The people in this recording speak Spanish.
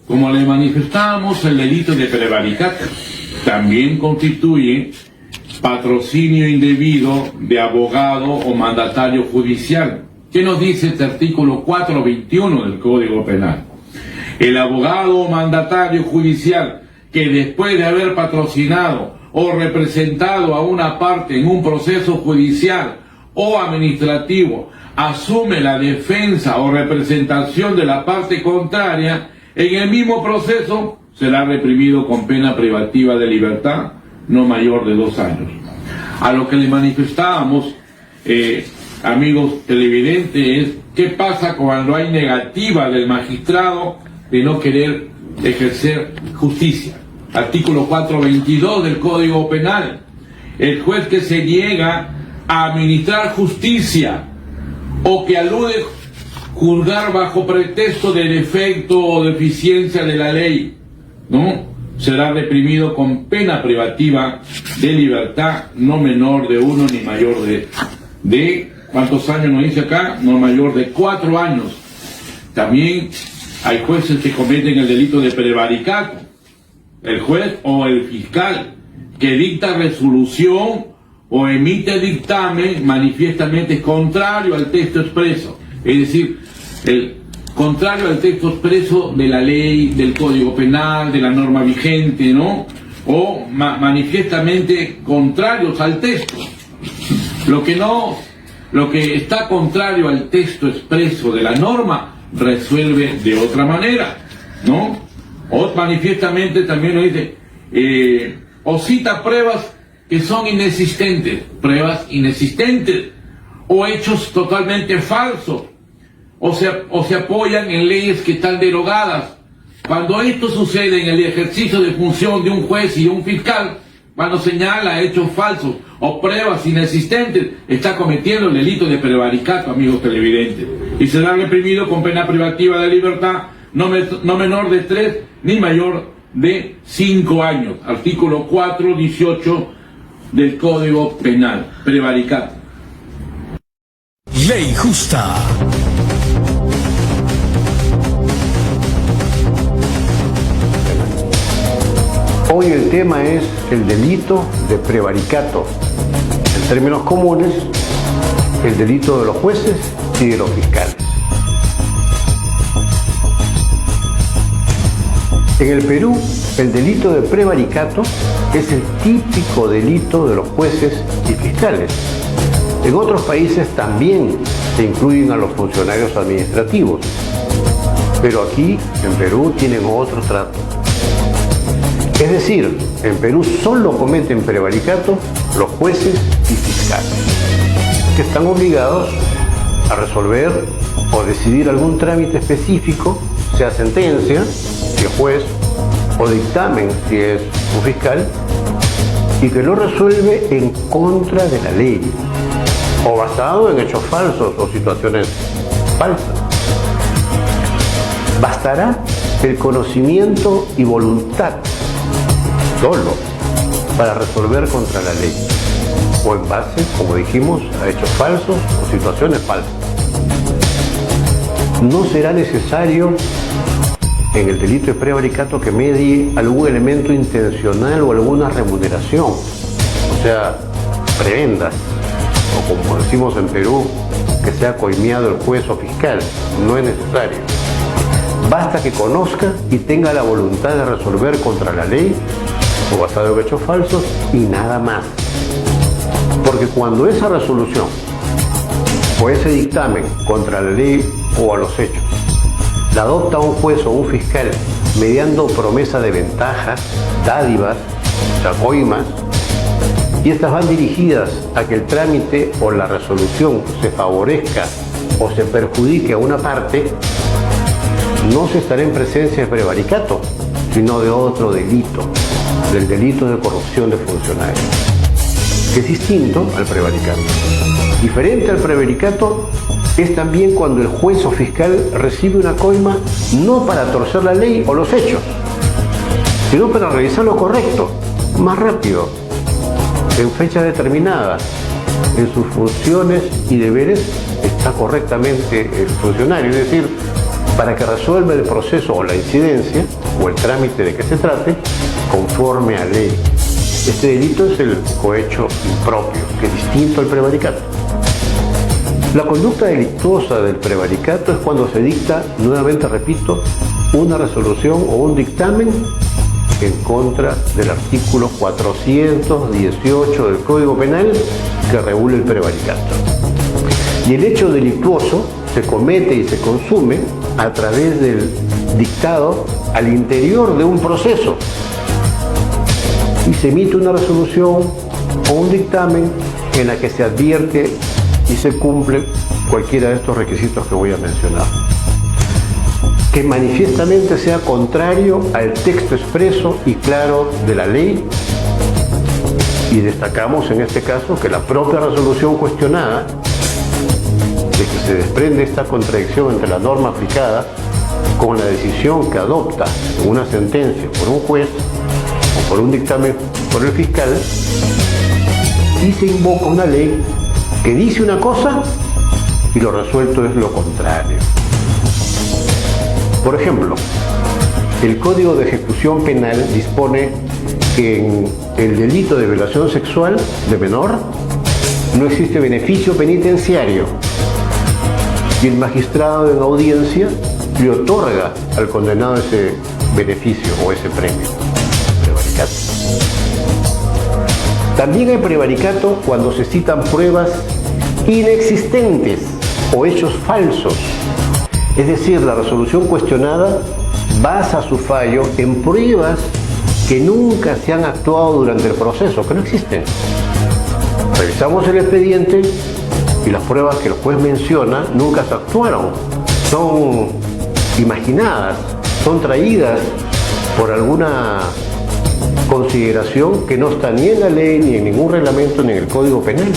Como le manifestábamos, el delito de prevaricato también constituye patrocinio indebido de abogado o mandatario judicial. ¿Qué nos dice este artículo 421 del Código Penal? El abogado o mandatario judicial que después de haber patrocinado o representado a una parte en un proceso judicial o administrativo asume la defensa o representación de la parte contraria, en el mismo proceso será reprimido con pena privativa de libertad no mayor de 2 años. A lo que le manifestábamos, amigos televidentes, es qué pasa cuando hay negativa del magistrado de no querer ejercer justicia. Artículo 422 del Código Penal. El juez que se niega a administrar justicia o que alude juzgar bajo pretexto de defecto o deficiencia de la ley, ¿no?, será reprimido con pena privativa de libertad no menor de 1 ni mayor de ¿cuántos años nos dice acá? No mayor de 4 años. También hay jueces que cometen el delito de prevaricato. El juez o el fiscal que dicta resolución o emite dictamen manifiestamente contrario al texto expreso, es decir, el contrario al texto expreso de la ley, del Código Penal, de la norma vigente, ¿no? O manifiestamente contrarios al texto. Lo que está contrario al texto expreso de la norma resuelve de otra manera, ¿no? O manifiestamente también nos dice, o cita pruebas que son inexistentes, o hechos totalmente falsos, o se apoyan en leyes que están derogadas. Cuando esto sucede en el ejercicio de función de un juez y un fiscal, cuando señala hechos falsos o pruebas inexistentes, está cometiendo el delito de prevaricato, amigos televidentes, y será reprimido con pena privativa de libertad no menor de 3 ni mayor de 5 años. Artículo 418 del Código Penal, prevaricato. Ley justa. Hoy el tema es el delito de prevaricato. En términos comunes, el delito de los jueces y de los fiscales. En el Perú, el delito de prevaricato es el típico delito de los jueces y fiscales. En otros países también se incluyen a los funcionarios administrativos, pero aquí, en Perú, tienen otro trato. Es decir, en Perú solo cometen prevaricato los jueces y fiscales, que están obligados a resolver o decidir algún trámite específico, sea sentencia, si es juez, o dictamen, si es un fiscal, y que lo resuelve en contra de la ley, o basado en hechos falsos o situaciones falsas. Bastará el conocimiento y voluntad solo para resolver contra la ley, o en base, como dijimos, a hechos falsos o situaciones falsas. No será necesario en el delito de prevaricato que medie algún elemento intencional o alguna remuneración, o sea, prebendas, o como decimos en Perú, que sea coimeado el juez o fiscal. No es necesario. Basta que conozca y tenga la voluntad de resolver contra la ley o basado en hechos falsos y nada más. Porque cuando esa resolución o ese dictamen contra la ley o a los hechos la adopta un juez o un fiscal mediando promesa de ventajas, dádivas, coimas, y estas van dirigidas a que el trámite o la resolución se favorezca o se perjudique a una parte, no se estará en presencia de prevaricato, sino de otro delito, del delito de corrupción de funcionarios, que es distinto al prevaricato. Diferente al prevaricato es también cuando el juez o fiscal recibe una coima no para torcer la ley o los hechos, sino para realizar lo correcto, más rápido, en fecha determinada. En sus funciones y deberes está correctamente el funcionario, es decir, para que resuelva el proceso o la incidencia o el trámite de que se trate conforme a ley. Este delito es el cohecho impropio, que es distinto al prevaricato. La conducta delictuosa del prevaricato es cuando se dicta, nuevamente repito, una resolución o un dictamen en contra del artículo 418 del Código Penal que regula el prevaricato. Y el hecho delictuoso se comete y se consume a través del dictado al interior de un proceso y se emite una resolución o un dictamen en la que se advierte y se cumple cualquiera de estos requisitos que voy a mencionar. Que manifiestamente sea contrario al texto expreso y claro de la ley, y destacamos en este caso que la propia resolución cuestionada, de que se desprende esta contradicción entre la norma aplicada con la decisión que adopta en una sentencia por un juez o por un dictamen por el fiscal, y se invoca una ley que dice una cosa y lo resuelto es lo contrario. Por ejemplo, el Código de Ejecución Penal dispone que en el delito de violación sexual de menor no existe beneficio penitenciario y el magistrado en audiencia le otorga al condenado ese beneficio o ese premio. Prevaricato. También hay prevaricato cuando se citan pruebas inexistentes o hechos falsos. Es decir, la resolución cuestionada basa su fallo en pruebas que nunca se han actuado durante el proceso, que no existen. Revisamos el expediente y las pruebas que el juez menciona nunca se actuaron. Son imaginadas, son traídas por alguna consideración que no está ni en la ley, ni en ningún reglamento, ni en el Código Penal.